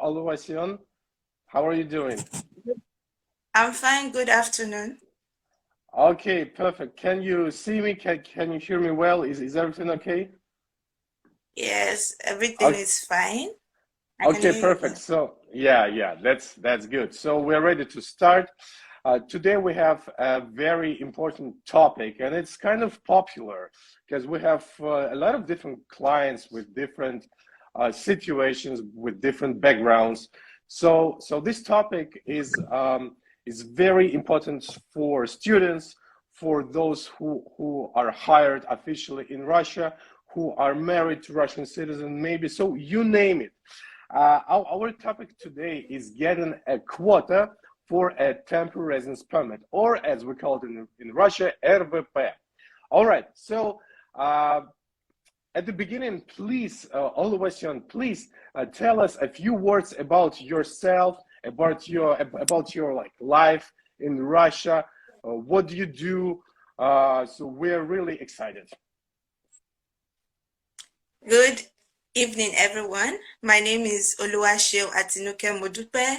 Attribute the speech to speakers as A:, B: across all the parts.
A: Oluwaseun, how are you doing?
B: I'm fine. Good afternoon.
A: Okay, perfect. Can you see me? Can you hear me well? Is everything okay?
B: Yes, everything
A: Okay,
B: is fine. I can
A: okay,
B: hear you
A: perfect.
B: well.
A: So yeah, that's good. So we're ready to start. Today we have a very important topic, and it's kind of popular because we have a lot of different clients with different situations, with different backgrounds. So this topic is very important for students, for those who are hired officially in Russia, who are married to Russian citizens, maybe. So you name it. Our topic today is getting a quota for a temporary residence permit, or as we call it in Russia, RVP. All right, so uh, at the beginning, please, Oluwaseun, please tell us a few words about yourself, about your like life in Russia. What do you do? So we're really excited.
B: Good evening, everyone. My name is Oluwaseun Modupe.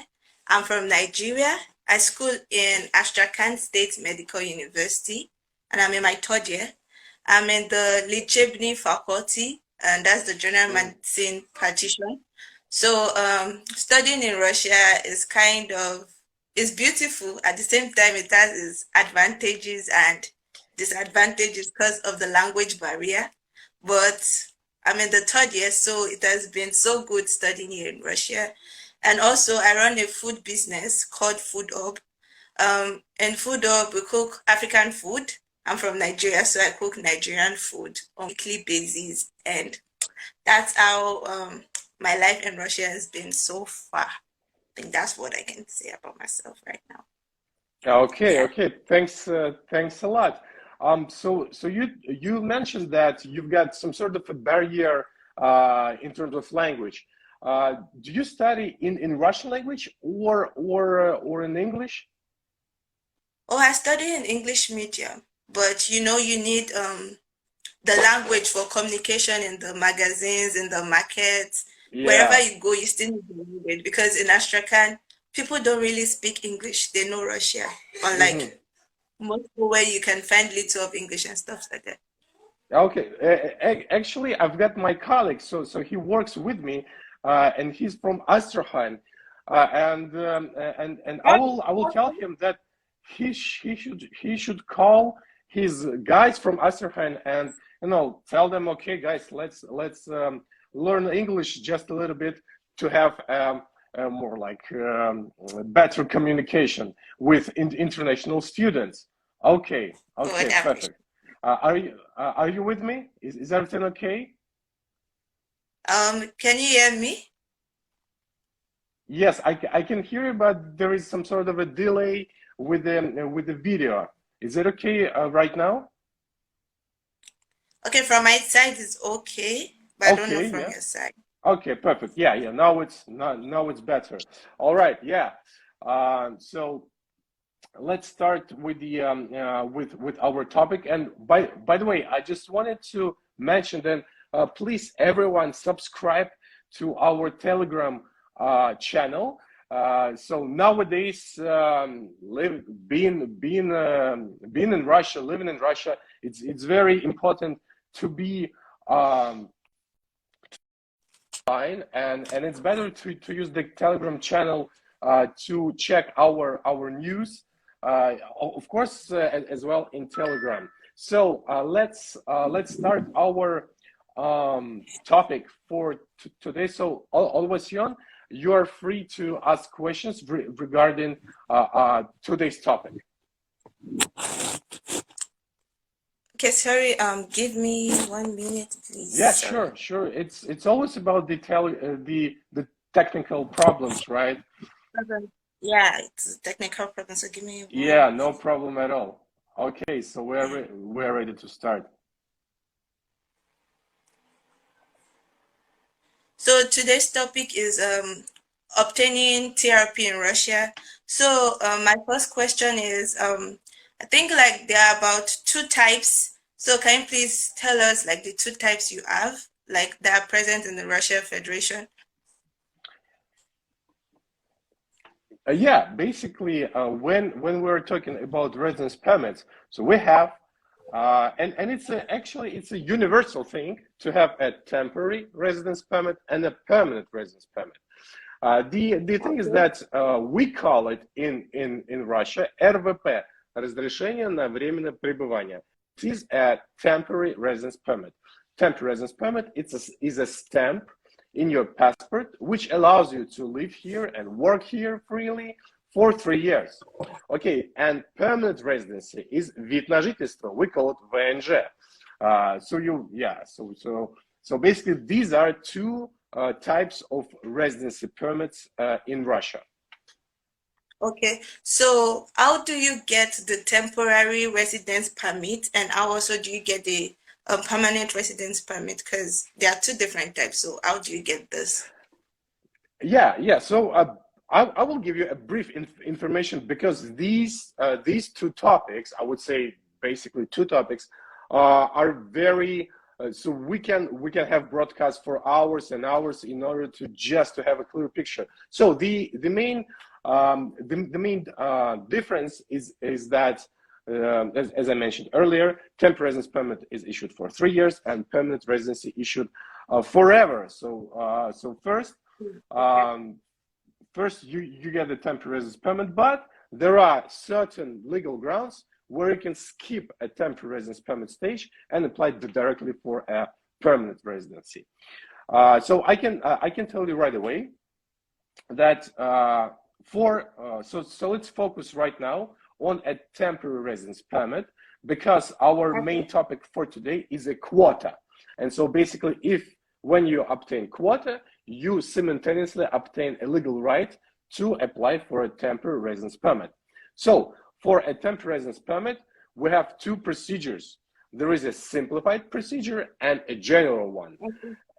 B: I'm from Nigeria. I school in Astrakhan State Medical University, and I'm in my third year. I'm in the Lichebni faculty, and that's the general
A: Mm.
B: medicine partition. So, studying in Russia is kind of is beautiful. At the same time, it has its advantages and disadvantages because of the language barrier. But I'm in the third year, so it has been so good studying here in Russia. And also, I run a food business called Food Hub. In Food Hub, we cook African food. I'm from Nigeria, so I cook Nigerian food on a weekly basis. And that's how my life in Russia has been so far. I think that's what I can say about myself right now.
A: Okay,
B: Yeah.
A: okay. Thanks a lot. So you mentioned that you've got some sort of a barrier in terms of language. Do you study in Russian language or in English?
B: Oh, I study in English medium, but you need the language for communication in the magazines, in the markets, wherever
A: Yeah.
B: you go, you still need the language because in Astrakhan, people don't really speak English. They know Russia, unlike
A: Hmm.
B: most people where you can find little of English and stuff like that.
A: Okay. Actually, I've got my colleague, so he works with me, and he's from Astrakhan, and I will tell him that he should call his guys from Astrakhan and tell them, okay, guys, let's learn English just a little bit to have more like better communication with international students. Okay,
B: Good,
A: okay,
B: I appreciate.
A: perfect. Are you with me? Is everything okay?
B: Can you hear me?
A: Yes, I can hear you, but there is some sort of a delay with the video. Is it okay right now?
B: Okay, from my side it's okay, but I don't know
A: Okay,
B: from
A: yeah.
B: your side.
A: Okay, perfect. Yeah. Now it's better. All right, yeah. So let's start with our topic. And by the way, I just wanted to mention that please everyone subscribe to our Telegram channel. So nowadays, being in Russia, living in Russia, it's very important to be online, and it's better to use the Telegram channel to check our news, of course, as well in Telegram. So let's start our topic for today. So always, Yon, you are free to ask questions regarding today's topic.
B: Okay, sorry, give me 1 minute, please.
A: Yeah,
B: Sorry.
A: sure. It's always about the technical problems, right?
B: Okay. Yeah, it's a technical problem, so give me one
A: Yeah, no
B: minute.
A: problem at all. Okay, so
B: Yeah.
A: we're ready to start.
B: So today's topic is obtaining TRP in Russia. So my first question is I think like there are about two types. So can you please tell us like the two types you have, like that are present in the Russia Federation?
A: Yeah, basically, when we're talking about residence permits, so we have, and actually it's a universal thing to have a temporary residence permit and a permanent residence permit. The thing is that we call it in Russia РВП, разрешение на временное пребывание. It is a temporary residence permit. Temporary residence permit is a stamp in your passport, which allows you to live here and work here freely for 3 years. Okay, and permanent residency is вид на жительство. We call it ВНЖ. So basically, these are two types of residency permits in Russia.
B: Okay, so how do you get the temporary residence permit, and how also do you get the permanent residence permit? Because there are two different types. So how do you get this?
A: Yeah. So I will give you a brief information, because these two topics, I would say basically two topics, are very. So we can have broadcasts for hours and hours in order to just to have a clear picture. So the main difference is that, as I mentioned earlier, temporary residence permit is issued for 3 years and permanent residency issued forever. So first you get the temporary residence permit, but there are certain legal grounds where you can skip a temporary residence permit stage and apply directly for a permanent residency. So I can tell you right away that so let's focus right now on a temporary residence permit, because our main topic for today is a quota. And so basically, when you obtain quota, you simultaneously obtain a legal right to apply for a temporary residence permit. So for a temporary residence permit, we have two procedures. There is a simplified procedure and a general one.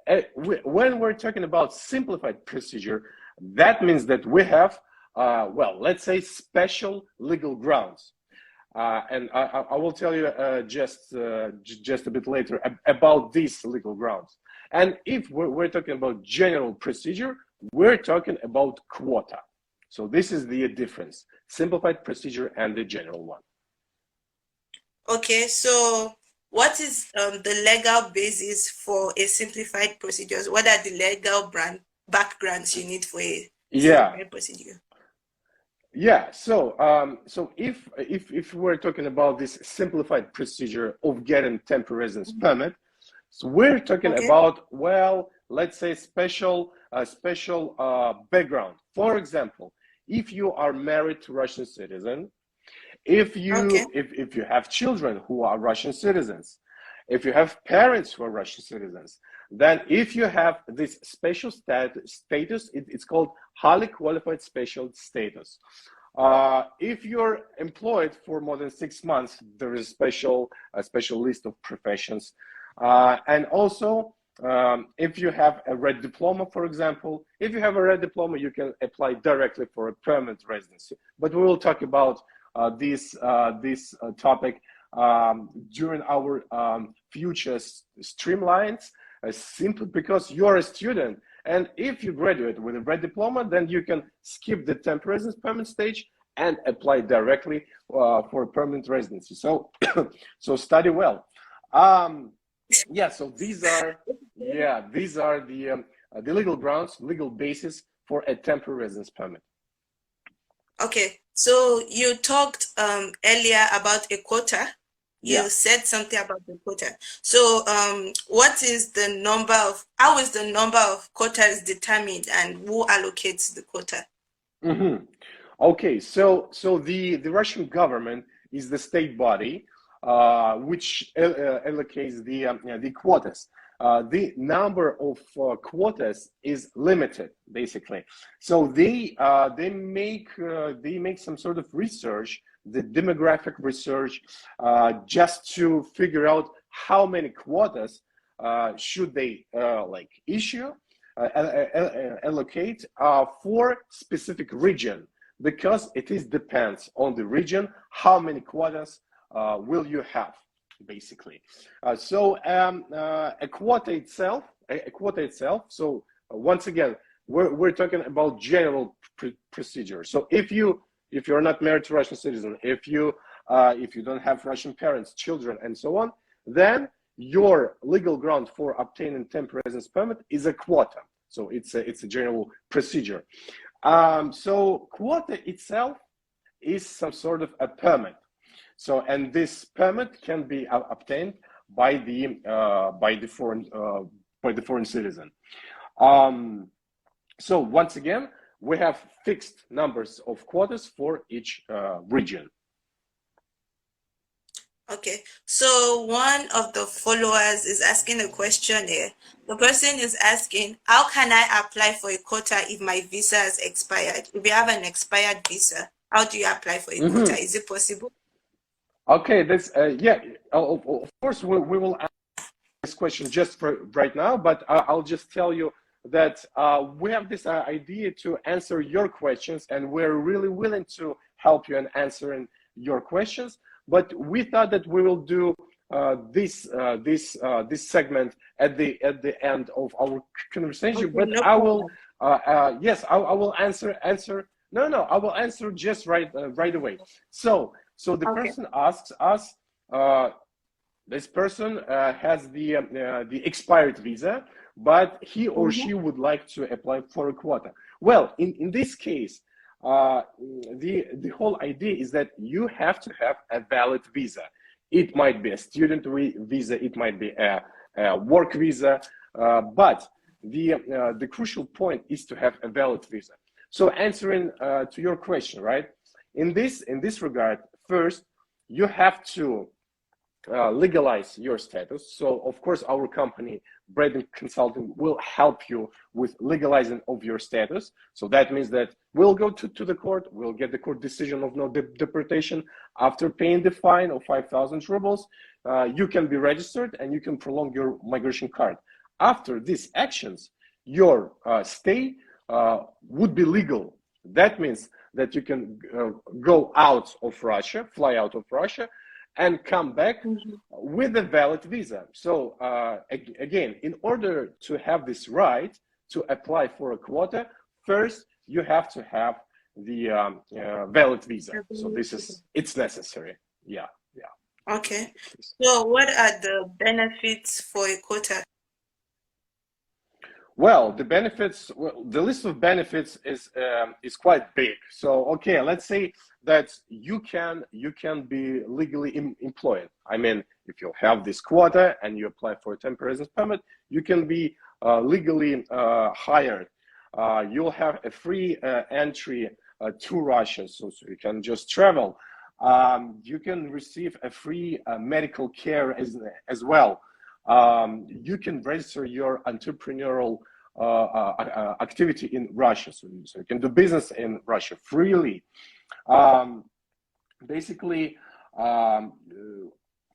A: Okay. When we're talking about simplified procedure, that means that we have, let's say, special legal grounds. And I will tell you just a bit later about these legal grounds. And if we're talking about general procedure, we're talking about quota. So this is the difference: simplified procedure and the general one.
B: Okay, so what is the legal basis for a simplified procedure? What are the legal backgrounds you need for a simplified procedure?
A: Yeah, so if we're talking about this simplified procedure of getting temporary residence permit, so we're talking about, let's say, special background. For example, if you are married to Russian citizen, if you have children who are Russian citizens, if you have parents who are Russian citizens, then if you have this special status, it's called highly qualified special status. If you're employed for more than 6 months, there is a special list of professions. And also, if you have a red diploma, for example, if you have a red diploma, you can apply directly for a permanent residency. But we will talk about this topic during our future streamlines, simply because you're a student. And if you graduate with a red diploma, then you can skip the temporary residence permit stage and apply directly for a permanent residency. So, so study well. So these are the legal grounds, legal basis for a temporary residence permit.
B: Okay, so you talked earlier about a quota. You said something about the quota. So what is the number of, how is the number of quotas determined, and who allocates the quota?
A: Mm-hmm. Okay, so the Russian government is the state body which allocates the quotas. The number of quotas is limited, basically. So they make some sort of research, the demographic research, just to figure out how many quotas should they issue, allocate for specific region, because it depends on the region how many quotas will you have, basically. So a quota itself. So once again, we're talking about general procedure. So if you're not married to Russian citizen, if you don't have Russian parents, children, and so on, then your legal ground for obtaining temporary residence permit is a quota. So it's a general procedure. So quota itself is some sort of a permit. So, and this permit can be obtained by the foreign citizen. So once again, we have fixed numbers of quotas for each region.
B: Okay, so one of the followers is asking a question here. The person is asking, how can I apply for a quota if my visa has expired? If you have an expired visa, how do you apply for a quota? Is it possible?
A: Okay, this yeah, of course we will answer this question just for right now, but I'll just tell you that we have this idea to answer your questions, and we're really willing to help you in answering your questions. But we thought that we will do this segment at the end of our conversation. Okay, but no I will yes, I will answer. No, I will answer just right away. So the person asks us. This person has the expired visa, but he or she would like to apply for a quota. Well, in this case, the whole idea is that you have to have a valid visa. It might be a student visa, it might be a work visa, but the crucial point is to have a valid visa. So answering to your question, right? In this regard, first you have to legalize your status. So of course our company Braiden Consulting will help you with legalizing of your status. So that means that we'll go to the court, we'll get the court decision of no deportation. After paying the fine of 5,000 rubles, you can be registered and you can prolong your migration card. After these actions, your stay would be legal. That means that you can go out of Russia, fly out of Russia, and come back with a valid visa. So again, in order to have this right to apply for a quota, first you have to have the valid visa. So it's necessary. Yeah.
B: Okay. So what are the benefits for a quota?
A: Well, the benefits, the list of benefits is quite big. So, okay, let's say that you can be legally employed. I mean, if you have this quota and you apply for a temporary residence permit, you can be legally hired. You'll have a free entry to Russia, so you can just travel. You can receive a free medical care as well. You can register your entrepreneurial activity in Russia, so you can do business in Russia freely. Basically,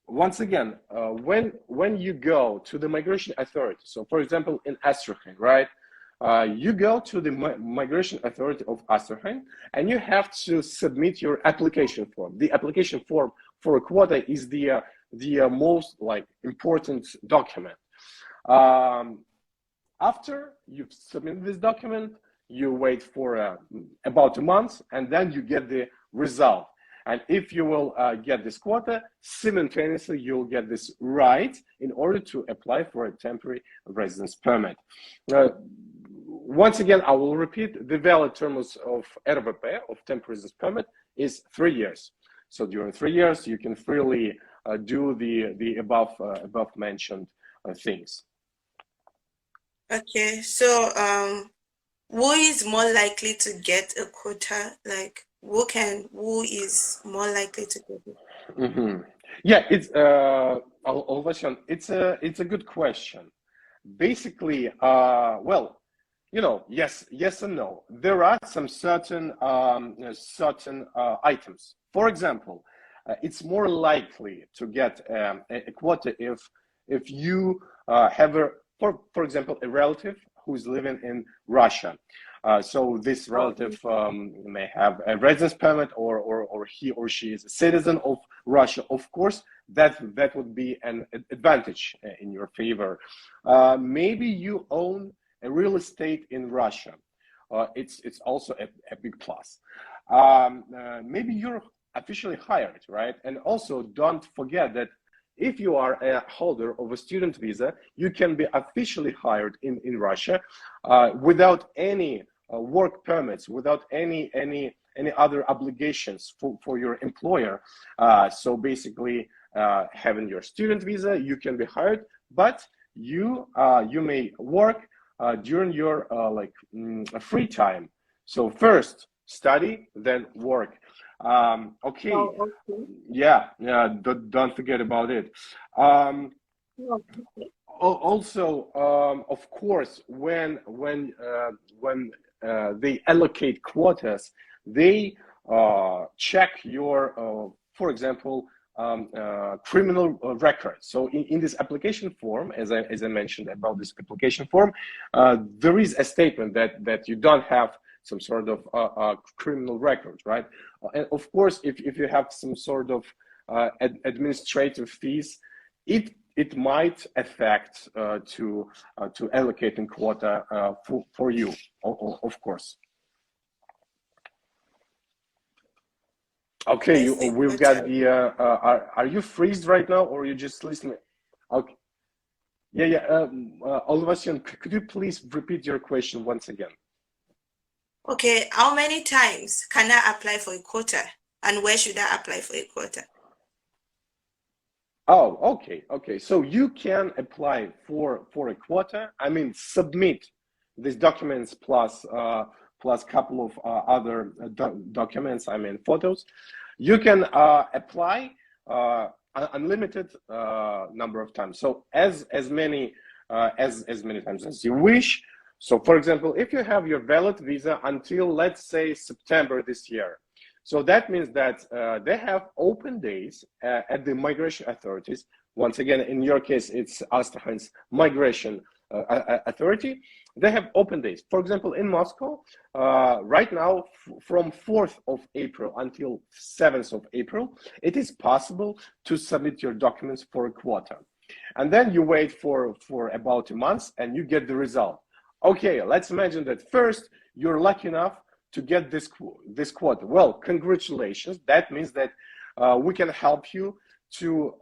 A: once again, when you go to the migration authority, so for example in Astrakhan, right? You go to the migration authority of Astrakhan and you have to submit your application form. The application form for a quota is the most important document. After you've submitted this document, you wait for about a month, and then you get the result. And if you will get this quota, simultaneously you'll get this right in order to apply for a temporary residence permit. Once again, I will repeat, the valid terms of RVP, of temporary residence permit, is 3 years. So during 3 years, you can freely do the above mentioned things.
B: Okay, so who is more likely to get a quota? Like who is more likely to get it?
A: Yeah, it's Oluwaseun, it's a good question. Basically, well, you know, yes and no. There are some certain items. For example, it's more likely to get a quota if you have for example, a relative who's living in Russia. So this relative may have a residence permit, or he or she is a citizen of Russia. Of course, that would be an advantage in your favor. Maybe you own a real estate in Russia. it's also a big plus. Maybe you're officially hired, right? And also don't forget that if you are a holder of a student visa, you can be officially hired in Russia without any work permits, without any other obligations for your employer. So basically, having your student visa, you can be hired, but you may work during your free time. So first study, then work. Okay.
B: Oh, okay.
A: Yeah, don't forget about it.
B: Okay.
A: Also, of course, when they allocate quotas, they check your, for example, criminal record. So in this application form, as I mentioned about this application form, there is a statement that you don't have some sort of criminal record, right? And of course, if you have some sort of administrative fees, it might affect to allocating quota for you, of course. Okay, we've got the. Are you freezed right now, or are you just listening? Okay. Yeah. Oluwaseun, could you please repeat your question once again?
B: Okay, how many times can I apply for a quota, and where should I apply for a quota?
A: Oh, okay. So you can apply for a quota. I mean, submit these documents plus couple of other documents. I mean, photos. You can apply unlimited number of times. So as many times as you wish. So, for example, if you have your valid visa until, let's say, September this year, so that means that they have open days at the migration authorities. Once again, in your case, it's Astrakhan's migration authority. They have open days. For example, in Moscow, right now, from 4th of April until 7th of April, it is possible to submit your documents for a quota. And then you wait for about a month and you get the result. Okay, let's imagine that first you're lucky enough to get this quota. Well, congratulations. That means that we can help you to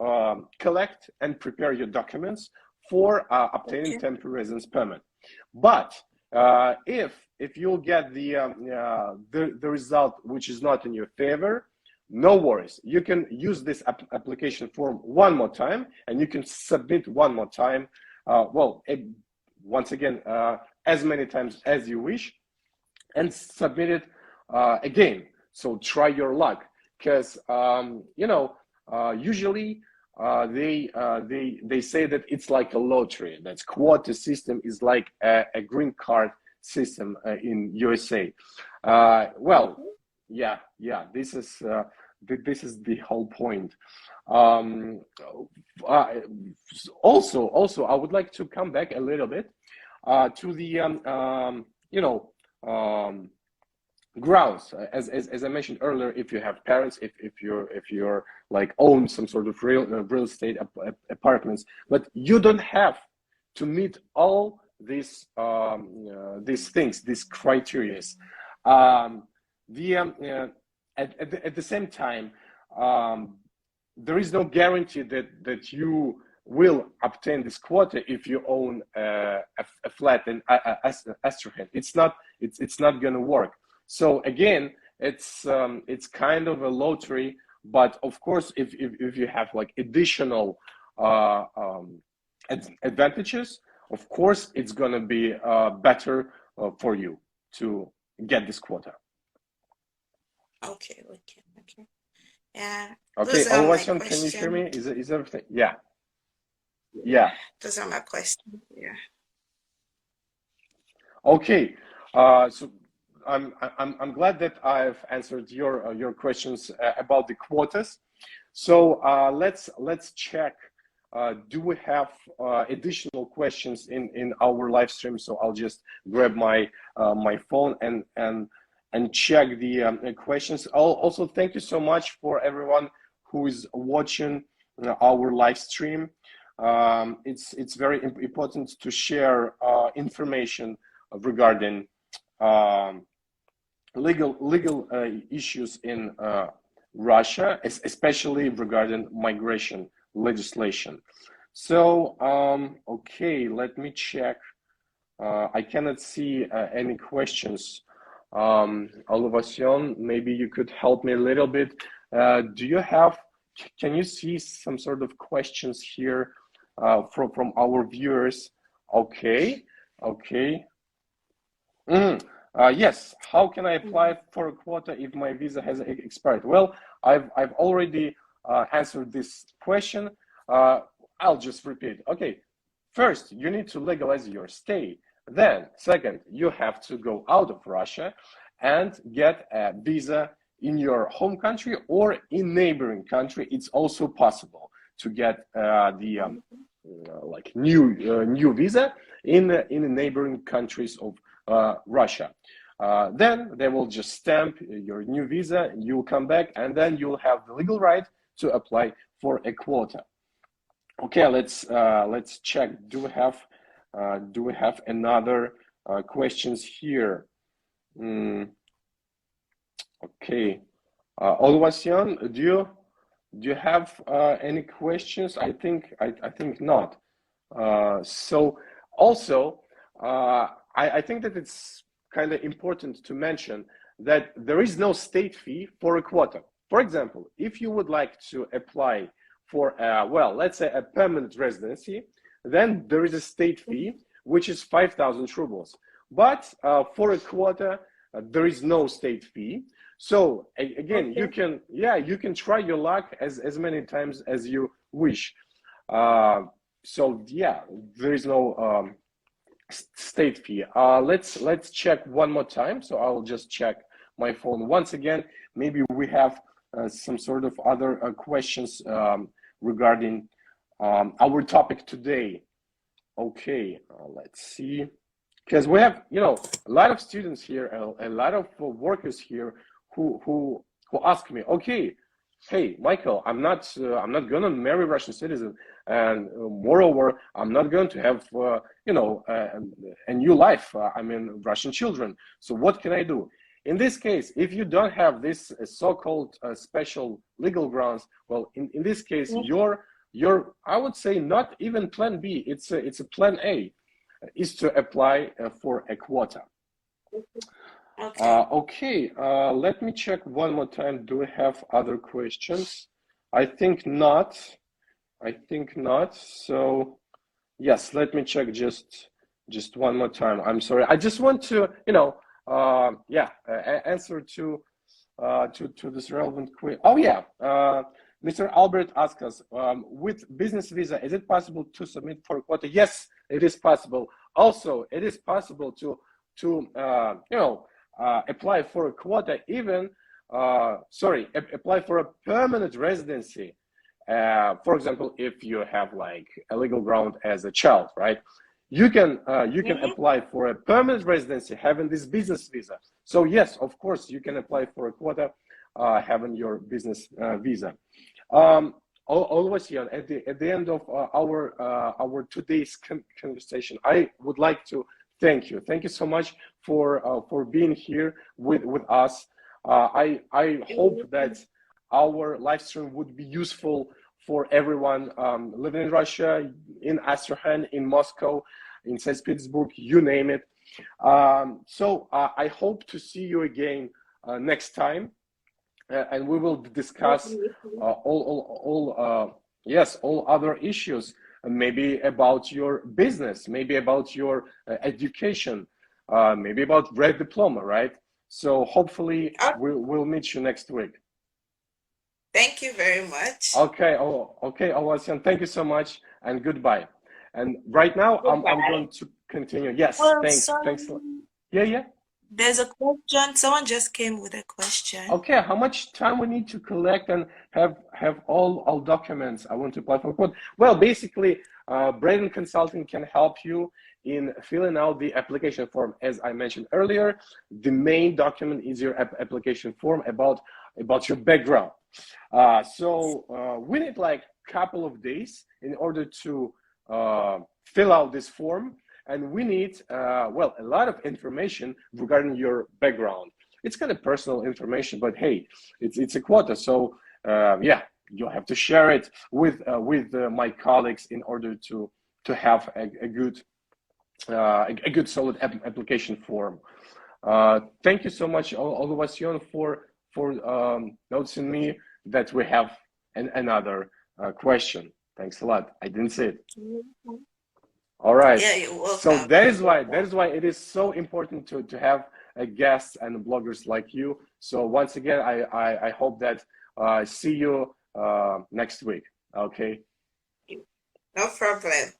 A: collect and prepare your documents for obtaining temporary residence permit. But if you'll get the result which is not in your favor, no worries. You can use this application form one more time, and you can submit one more time. Once again, as many times as you wish, and submit it again. So try your luck, because usually they say that it's like a lottery. That quota system is like a green card system in USA. This is the whole point. Also, I would like to come back a little bit to the grounds, as I mentioned earlier. If you have parents, if you're like own some sort of real estate apartments, but you don't have to meet all these things, these criteria. At the same time, there is no guarantee that you will obtain this quota if you own a flat in Astrakhan. It's not going to work. So again, it's kind of a lottery. But of course, if you have like additional advantages, of course it's going to be better for you to get this quota.
B: Okay. Yeah.
A: Okay, Oluwaseun, can you hear me? Is everything? Yeah.
B: Those are my questions. Yeah.
A: Okay. So I'm glad that I've answered your questions about the quotas. So let's check. Do we have additional questions in our live stream? So I'll just grab my phone and check the questions. Also, thank you so much for everyone who is watching our live stream. It's very important to share information regarding legal issues in Russia, especially regarding migration legislation. So, okay, let me check. I cannot see any questions. Oluwaseun, maybe you could help me a little bit. Can you see some sort of questions here from our viewers? Okay, okay. Yes, how can I apply for a quota if my visa has expired? Well, I've already answered this question. I'll just repeat. Okay, first, you need to legalize your stay. Then, second, you have to go out of Russia and get a visa in your home country or in neighboring country. It's also possible to get the like new visa in the neighboring countries of Russia. Then they will just stamp your new visa, you'll come back, and then you'll have the legal right to apply for a quota. Okay, let's check. Do we have another questions here? Okay, Oluwaseun, do you have any questions? I think not. So also, I think that it's kind of important to mention that there is no state fee for a quota. For example, if you would like to apply for well, let's say a permanent residency, then there is a state fee which is 5,000 rubles. But for a quota, there is no state fee. So again, okay, you can try your luck as many times as you wish. So yeah, there is no state fee. Let's check one more time. So I'll just check my phone once again. Maybe we have some sort of other questions regarding our topic today. Okay, let's see. Because we have, a lot of students here, a lot of workers here who ask me, okay, hey, Michael, I'm not gonna marry Russian citizen, and moreover, I'm not going to have, a new life. I mean, Russian children. So what can I do? In this case, if you don't have this so-called special legal grounds, well, in this case, your I would say not even plan B. It's a plan A, is to apply for a quota. Okay, let me check one more time. Do we have other questions? I think not. So yes, let me check just one more time. I'm sorry. I just want to, answer to this relevant question. Oh yeah, Mr. Albert asked us, with business visa, is it possible to submit for a quota? Yes, it is possible. Also, it is possible to apply for a quota, even apply for a permanent residency. For example, if you have like a legal ground as a child, right? You can apply for a permanent residency having this business visa. So yes, of course, you can apply for a quota having your business visa. Oluwaseun, at the end of our today's conversation, I would like to thank you. Thank you so much for being here with us. I hope that our live stream would be useful for everyone living in Russia, in Astrakhan, in Moscow, in St. Petersburg, you name it. So I hope to see you again next time, and we will discuss all other issues, maybe about your business, maybe about your education, maybe about red diploma, right? So hopefully we'll meet you next week.
B: Thank you very much.
A: Okay, Oluwaseun, thank you so much, and goodbye. And right now, I'm going to continue. Yes, thanks. Yeah.
B: There's a question. Someone just came with a question.
A: Okay, how much time we need to collect and have all documents I want to apply for a quota? Well, basically, Braiden Consulting can help you in filling out the application form. As I mentioned earlier, the main document is your application form about your background. So we need like a couple of days in order to fill out this form, and we need, well, a lot of information regarding your background. It's kind of personal information, but hey, it's a quota, so yeah, you have to share it with my colleagues in order to have a good solid application form. Thank you so much, Oluwaseun, for noticing me that we have another question. Thanks a lot. I didn't see it. All right.
B: Yeah, you're welcome.
A: So that is why it is so important to have guests and bloggers like you. So once again, I hope that see you next week. Okay.
B: No problem.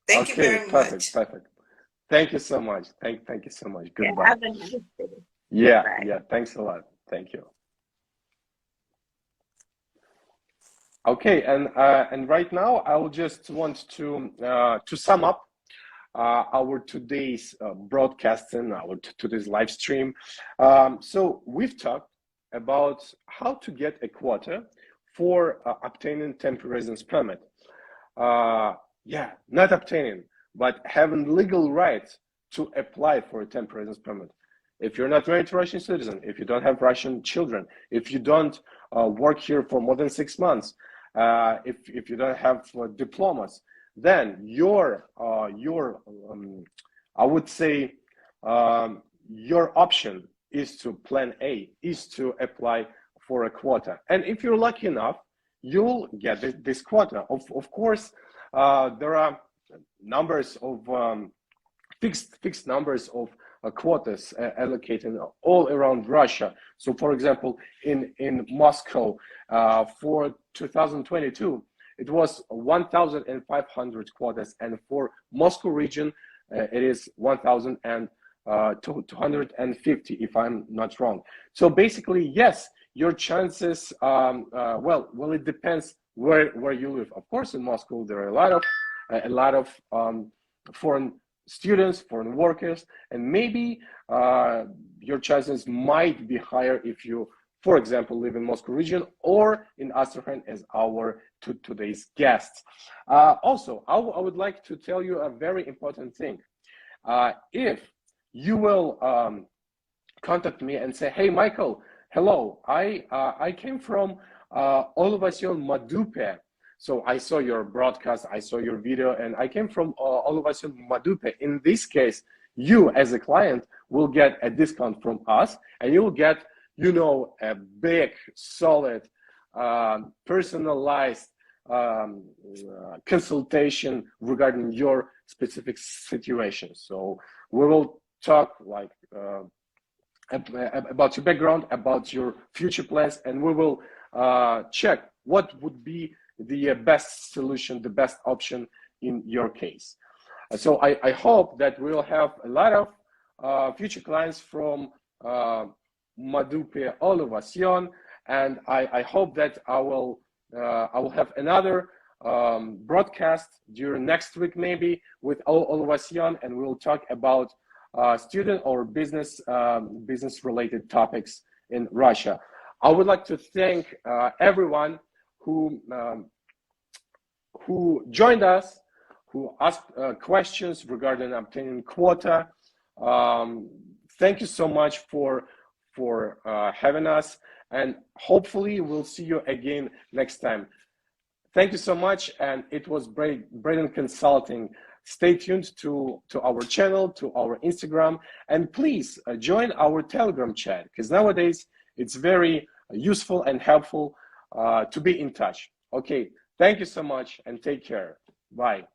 B: Thank you very much.
A: Perfect. Thank you so much. Thank you so much. Goodbye.
B: Yeah, have a nice day.
A: Yeah,
B: Bye.
A: yeah. Thanks a lot. Thank you. Okay, and right now I will just want to sum up our today's broadcasting, our today's live stream. So we've talked about how to get a quota for obtaining temporary residence permit. Yeah, not obtaining, but having legal right to apply for a temporary residence permit. If you're not married to a Russian citizen, if you don't have Russian children, if you don't work here for more than 6 months, if you don't have diplomas, then your I would say your option is to plan A, is to apply for a quota. And if you're lucky enough, you'll get this quota. Of course, there are numbers of fixed numbers of quotas allocated all around Russia. So, for example, in Moscow for 2022, it was 1,500 quotas, and for Moscow region, it is 1,250, if I'm not wrong. So basically, yes, your chances. Well, it depends where you live. Of course, in Moscow, there are a lot of foreign students, foreign workers, and maybe your chances might be higher if you, for example, live in Moscow region or in Astrakhan as our today's guests. Also, I would like to tell you a very important thing. If you will contact me and say, hey, Michael, hello, I came from Oluwaseun Modupe. So I saw your broadcast, I saw your video, and I came from Oluwaseun Modupe. In this case, you as a client will get a discount from us, and you'll get, you know, a big, solid, personalized consultation regarding your specific situation. So we will talk like about your background, about your future plans, and we will check what would be the best solution, the best option in your case. So I hope that we'll have a lot of future clients from Modupe Oluwaseun, and I hope that I will have another broadcast during next week maybe with Oluwaseun, and we'll talk about student or business related topics in Russia. I would like to thank everyone who joined us, who asked questions regarding obtaining quota. Thank you so much for having us, and hopefully we'll see you again next time. Thank you so much, and it was Braiden Consulting. Stay tuned to our channel, to our Instagram, and please join our Telegram chat, because nowadays it's very useful and helpful to be in touch. Okay, thank you so much and take care. Bye.